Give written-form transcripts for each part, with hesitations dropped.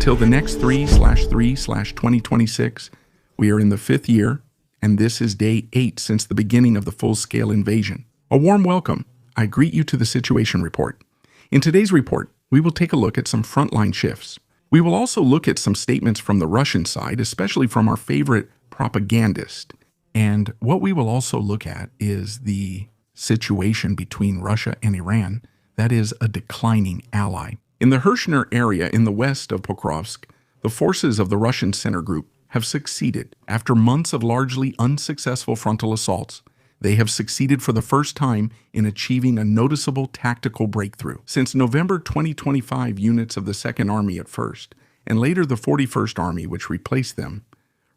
Until the next 3/3/2026, we are in the 5th year, and this is day 8 since the beginning of the full-scale invasion. A warm welcome. I greet you to the Situation Report. In today's report, we will take a look at some frontline shifts. We will also look at some statements from the Russian side, especially from our favorite propagandist. And what we will also look at is the situation between Russia and Iran, that is a declining ally. In the Hershner area in the west of Pokrovsk, the forces of the Russian center group have succeeded. After months of largely unsuccessful frontal assaults, they have succeeded for the first time in achieving a noticeable tactical breakthrough. Since November 2025, units of the 2nd Army at first, and later the 41st Army, which replaced them,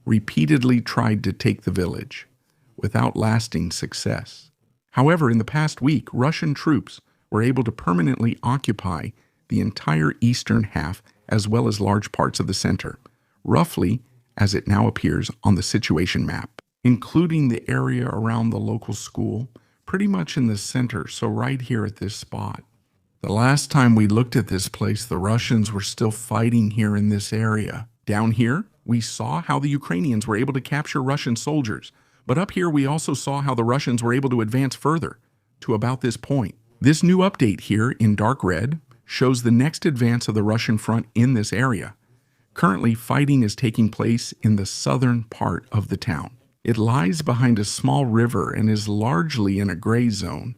repeatedly tried to take the village, without lasting success. However, in the past week, Russian troops were able to permanently occupy the entire eastern half as well as large parts of the center, roughly as it now appears on the situation map, including the area around the local school, pretty much in the center, so right here at this spot. The last time we looked at this place, the Russians were still fighting here in this area. Down here, we saw how the Ukrainians were able to capture Russian soldiers, but up here we also saw how the Russians were able to advance further, to about this point. This new update here in dark red shows the next advance of the Russian front in this area. Currently, fighting is taking place in the southern part of the town. It lies behind a small river and is largely in a gray zone.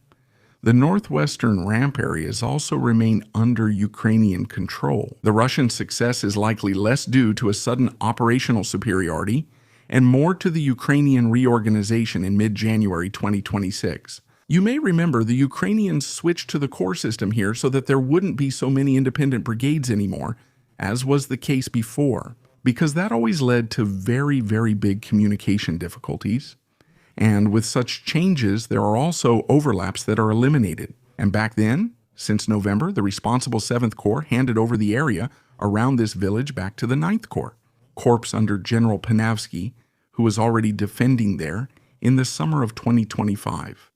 The northwestern ramp areas also remain under Ukrainian control. The Russian success is likely less due to a sudden operational superiority and more to the Ukrainian reorganization in mid-January 2026. You may remember the Ukrainians switched to the corps system here so that there wouldn't be so many independent brigades anymore, as was the case before, because that always led to very, very big communication difficulties. And with such changes, there are also overlaps that are eliminated. And back then, since November, the responsible 7th Corps handed over the area around this village back to the 9th Corps under General Panavsky, who was already defending there in the summer of 2025.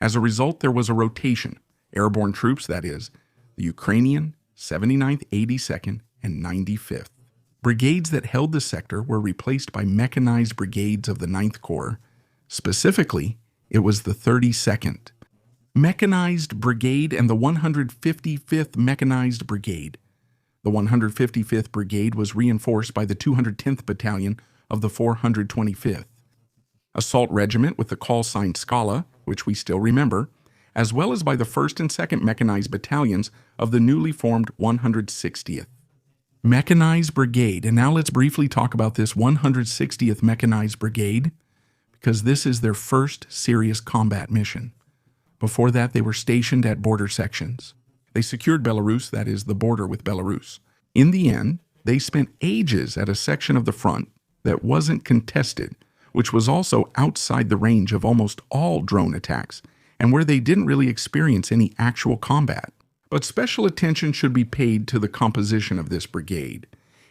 As a result, there was a rotation, airborne troops, that is, the Ukrainian, 79th, 82nd, and 95th. Brigades that held the sector were replaced by mechanized brigades of the 9th Corps. Specifically, it was the 32nd Mechanized Brigade and the 155th Mechanized Brigade. The 155th Brigade was reinforced by the 210th Battalion of the 425th. Assault Regiment with the call sign Scala, which we still remember, as well as by the 1st and 2nd Mechanized Battalions of the newly formed 160th. Mechanized Brigade, and now let's briefly talk about this 160th Mechanized Brigade, because this is their first serious combat mission. Before that, they were stationed at border sections. They secured Belarus, that is, the border with Belarus. In the end, they spent ages at a section of the front that wasn't contested, which was also outside the range of almost all drone attacks, and where they didn't really experience any actual combat. But special attention should be paid to the composition of this brigade.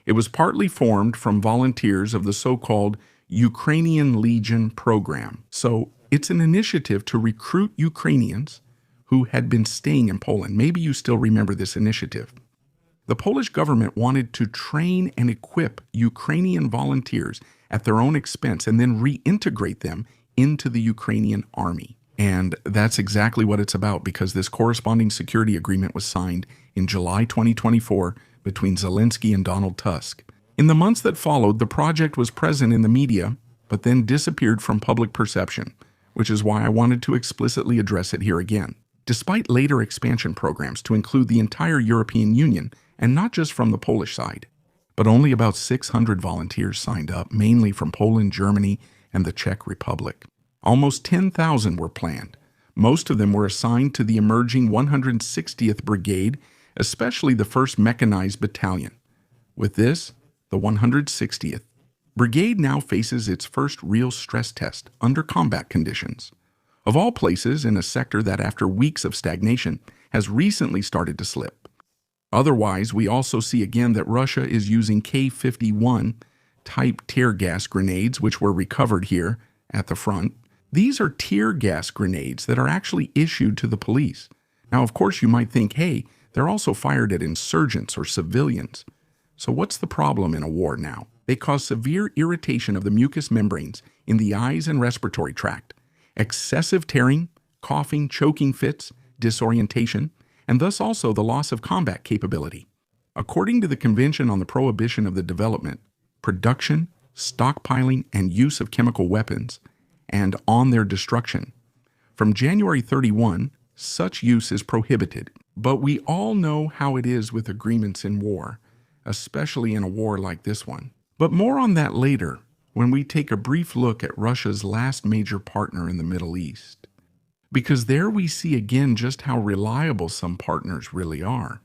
It was partly formed from volunteers of the so-called Ukrainian Legion program. So it's an initiative to recruit Ukrainians who had been staying in Poland. Maybe you still remember this initiative. The Polish government wanted to train and equip Ukrainian volunteers at their own expense and then reintegrate them into the Ukrainian army. And that's exactly what it's about, because this corresponding security agreement was signed in July 2024 between Zelensky and Donald Tusk. In the months that followed, the project was present in the media, but then disappeared from public perception, which is why I wanted to explicitly address it here again. Despite later expansion programs to include the entire European Union, and not just from the Polish side, but only about 600 volunteers signed up, mainly from Poland, Germany, and the Czech Republic. Almost 10,000 were planned. Most of them were assigned to the emerging 160th Brigade, especially the 1st Mechanized Battalion. With this, the 160th Brigade now faces its first real stress test under combat conditions. Of all places, in a sector that after weeks of stagnation has recently started to slip. Otherwise, we also see again that Russia is using K-51 type tear gas grenades, which were recovered here at the front. These are tear gas grenades that are actually issued to the police. Now, of course, you might think, hey, they're also fired at insurgents or civilians. So what's the problem in a war now? They cause severe irritation of the mucous membranes in the eyes and respiratory tract, excessive tearing, coughing, choking fits, disorientation, and thus also the loss of combat capability. According to the Convention on the Prohibition of the Development, Production, Stockpiling, and Use of Chemical Weapons, and on their destruction, from January 31, such use is prohibited. But we all know how it is with agreements in war, especially in a war like this one. But more on that later, when we take a brief look at Russia's last major partner in the Middle East. Because there we see again just how reliable some partners really are.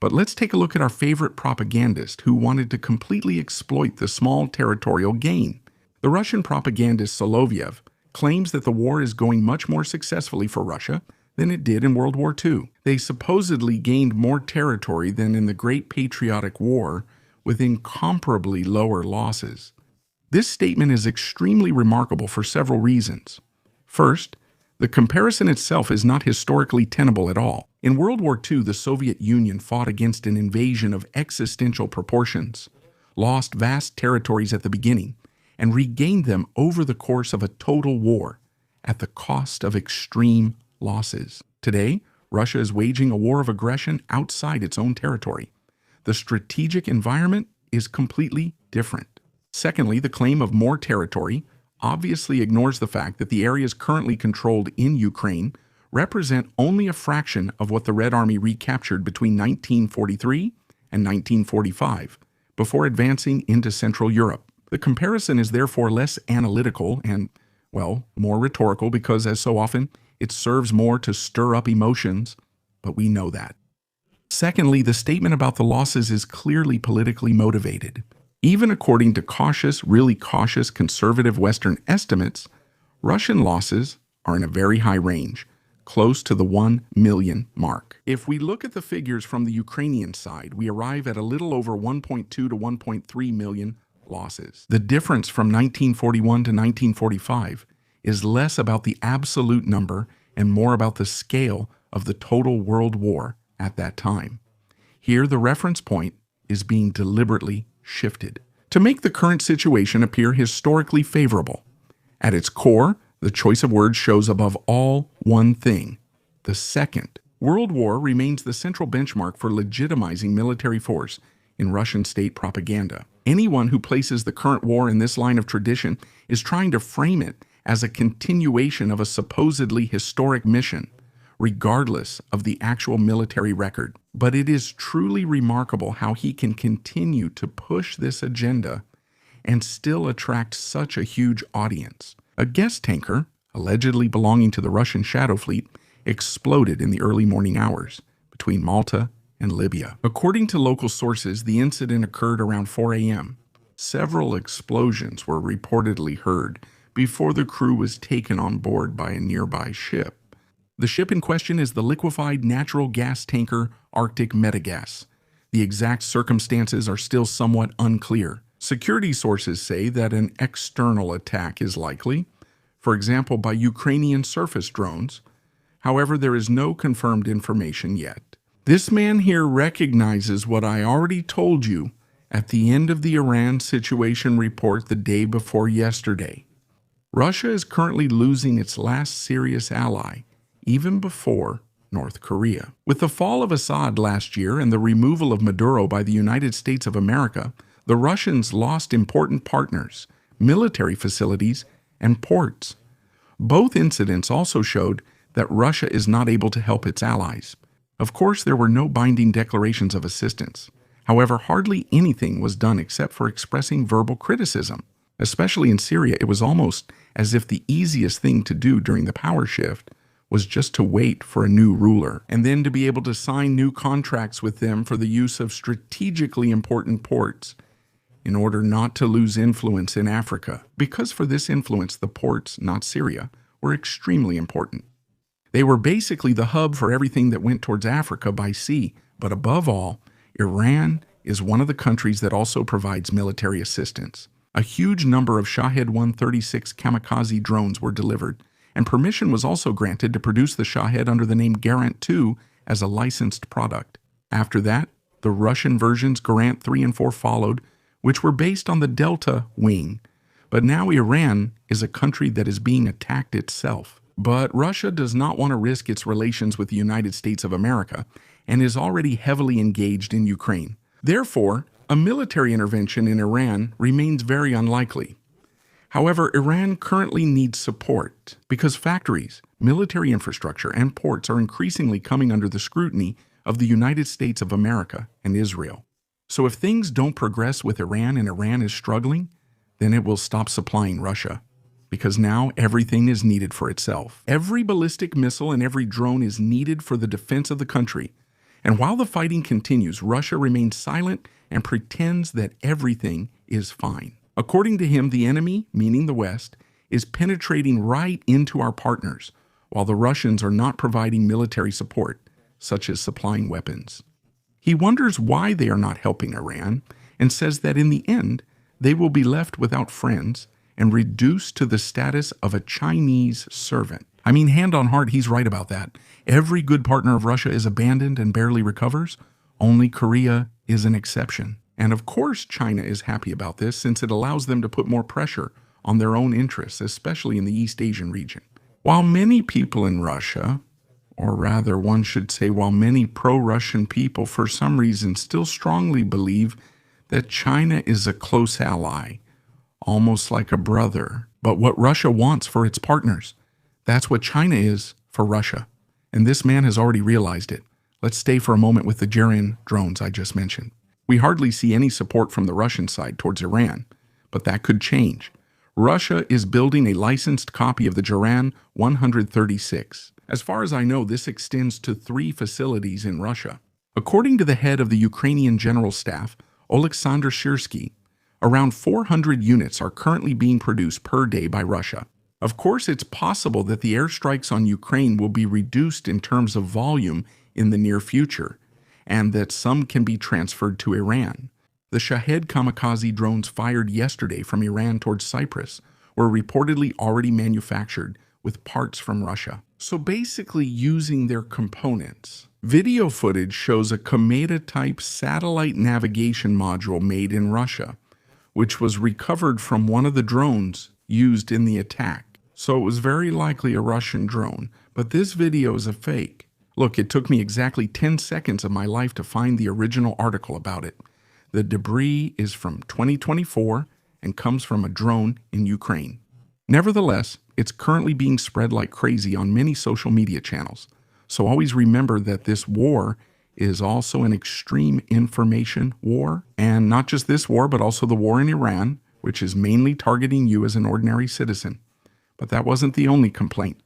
But let's take a look at our favorite propagandist who wanted to completely exploit the small territorial gain. The Russian propagandist Solovyev claims that the war is going much more successfully for Russia than it did in World War II. They supposedly gained more territory than in the Great Patriotic War with incomparably lower losses. This statement is extremely remarkable for several reasons. First, the comparison itself is not historically tenable at all. In World War II, the Soviet Union fought against an invasion of existential proportions, lost vast territories at the beginning, and regained them over the course of a total war at the cost of extreme losses. Today, Russia is waging a war of aggression outside its own territory. The strategic environment is completely different. Secondly, the claim of more territory obviously ignores the fact that the areas currently controlled in Ukraine represent only a fraction of what the Red Army recaptured between 1943 and 1945, before advancing into Central Europe. The comparison is therefore less analytical and, well, more rhetorical because, as so often, it serves more to stir up emotions, but we know that. Secondly, the statement about the losses is clearly politically motivated. Even according to cautious, really cautious conservative Western estimates, Russian losses are in a very high range, close to the 1 million mark. If we look at the figures from the Ukrainian side, we arrive at a little over 1.2 to 1.3 million losses. The difference from 1941 to 1945 is less about the absolute number and more about the scale of the total world war at that time. Here, the reference point is being deliberately shifted to make the current situation appear historically favorable. At its core, the choice of words shows above all one thing: the Second World War remains the central benchmark for legitimizing military force in Russian state propaganda. Anyone who places the current war in this line of tradition is trying to frame it as a continuation of a supposedly historic mission, regardless of the actual military record. But it is truly remarkable how he can continue to push this agenda and still attract such a huge audience. A guest tanker, allegedly belonging to the Russian Shadow Fleet, exploded in the early morning hours between Malta and Libya. According to local sources, the incident occurred around 4 a.m. Several explosions were reportedly heard before the crew was taken on board by a nearby ship. The ship in question is the liquefied natural gas tanker Arctic Metagas. The exact circumstances are still somewhat unclear. Security sources say that an external attack is likely, for example by Ukrainian surface drones. However, there is no confirmed information yet. This man here recognizes what I already told you at the end of the Iran situation report the day before yesterday. Russia is currently losing its last serious ally, even before North Korea. With the fall of Assad last year and the removal of Maduro by the United States of America, the Russians lost important partners, military facilities, and ports. Both incidents also showed that Russia is not able to help its allies. Of course, there were no binding declarations of assistance. However, hardly anything was done except for expressing verbal criticism. Especially in Syria, it was almost as if the easiest thing to do during the power shift was just to wait for a new ruler, and then to be able to sign new contracts with them for the use of strategically important ports in order not to lose influence in Africa. Because for this influence, the ports, not Syria, were extremely important. They were basically the hub for everything that went towards Africa by sea, but above all, Iran is one of the countries that also provides military assistance. A huge number of Shahed 136 kamikaze drones were delivered, and permission was also granted to produce the Shahed under the name Garant II as a licensed product. After that, The Russian versions, Garant 3 and 4, followed, which were based on the Delta wing. But now Iran is a country that is being attacked itself. But Russia does not want to risk its relations with the United States of America and is already heavily engaged in Ukraine. Therefore, a military intervention in Iran remains very unlikely. However, Iran currently needs support because factories, military infrastructure, and ports are increasingly coming under the scrutiny of the United States of America and Israel. So if things don't progress with Iran and Iran is struggling, then it will stop supplying Russia, because now everything is needed for itself. Every ballistic missile and every drone is needed for the defense of the country. And while the fighting continues, Russia remains silent and pretends that everything is fine. According to him, the enemy, meaning the West, is penetrating right into our partners, while the Russians are not providing military support, such as supplying weapons. He wonders why they are not helping Iran and says that in the end, they will be left without friends and reduced to the status of a Chinese servant. I mean, hand on heart, he's right about that. Every good partner of Russia is abandoned and barely recovers. Only Korea is an exception. And of course, China is happy about this since it allows them to put more pressure on their own interests, especially in the East Asian region. While many people in Russia, or rather one should say while many pro-Russian people for some reason still strongly believe that China is a close ally, almost like a brother, but what Russia wants for its partners, that's what China is for Russia. And this man has already realized it. Let's stay for a moment with the Jaran drones I just mentioned. We hardly see any support from the Russian side towards Iran, but that could change. Russia is building a licensed copy of the Jaran 136. As far as I know, this extends to 3 facilities in Russia. According to the head of the Ukrainian General Staff, Oleksandr Syrsky, around 400 units are currently being produced per day by Russia. Of course, it's possible that the airstrikes on Ukraine will be reduced in terms of volume in the near future, and that some can be transferred to Iran. The Shahed kamikaze drones fired yesterday from Iran towards Cyprus were reportedly already manufactured with parts from Russia. So basically using their components. Video footage shows a Kometa-type satellite navigation module made in Russia, which was recovered from one of the drones used in the attack. So it was very likely a Russian drone, but this video is a fake. Look, it took me exactly 10 seconds of my life to find the original article about it. The debris is from 2024 and comes from a drone in Ukraine. Nevertheless, it's currently being spread like crazy on many social media channels. So always remember that this war is also an extreme information war. And not just this war, but also the war in Iran, which is mainly targeting you as an ordinary citizen. But that wasn't the only complaint.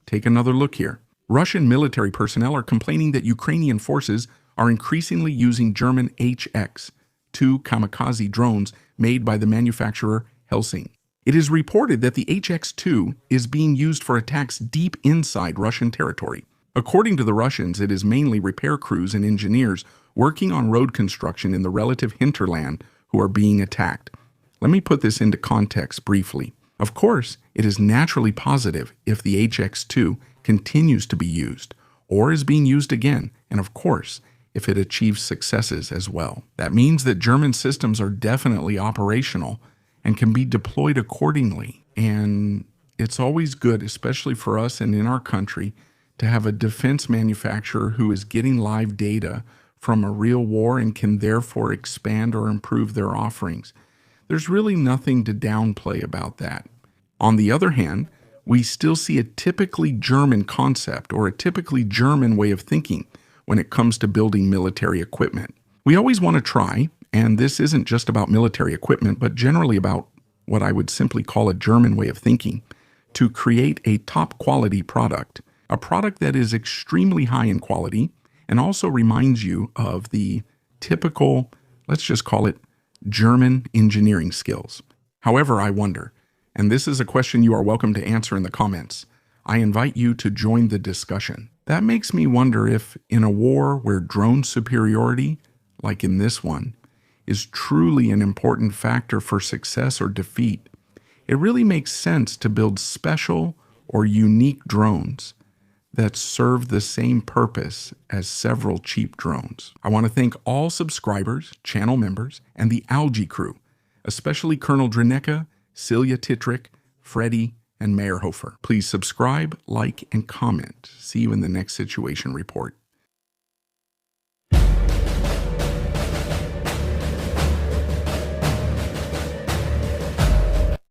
Take another look here. Russian military personnel are complaining that Ukrainian forces are increasingly using German HX-2 kamikaze drones made by the manufacturer Helsing. It is reported that the HX-2 is being used for attacks deep inside Russian territory. According to the Russians, it is mainly repair crews and engineers working on road construction in the relative hinterland who are being attacked. Let me put this into context briefly. Of course, it is naturally positive if the HX-2 continues to be used or is being used again, and of course, if it achieves successes as well. That means that German systems are definitely operational and can be deployed accordingly. And it's always good, especially for us and in our country, to have a defense manufacturer who is getting live data from a real war and can therefore expand or improve their offerings. There's really nothing to downplay about that. On the other hand, we still see a typically German concept or a typically German way of thinking when it comes to building military equipment. We always want to try, and this isn't just about military equipment, but generally about what I would simply call a German way of thinking, to create a top quality product, a product that is extremely high in quality and also reminds you of the typical, let's just call it, German engineering skills. However, I wonder, and this is a question you are welcome to answer in the comments, I invite you to join the discussion. That makes me wonder if in a war where drone superiority, like in this one, is truly an important factor for success or defeat, it really makes sense to build special or unique drones that serve the same purpose as several cheap drones. I want to thank all subscribers, channel members, and the Algae crew, especially Colonel Draneka, Celia Titrick, Freddie, and Mayor Hofer. Please subscribe, like, and comment. See you in the next Situation Report.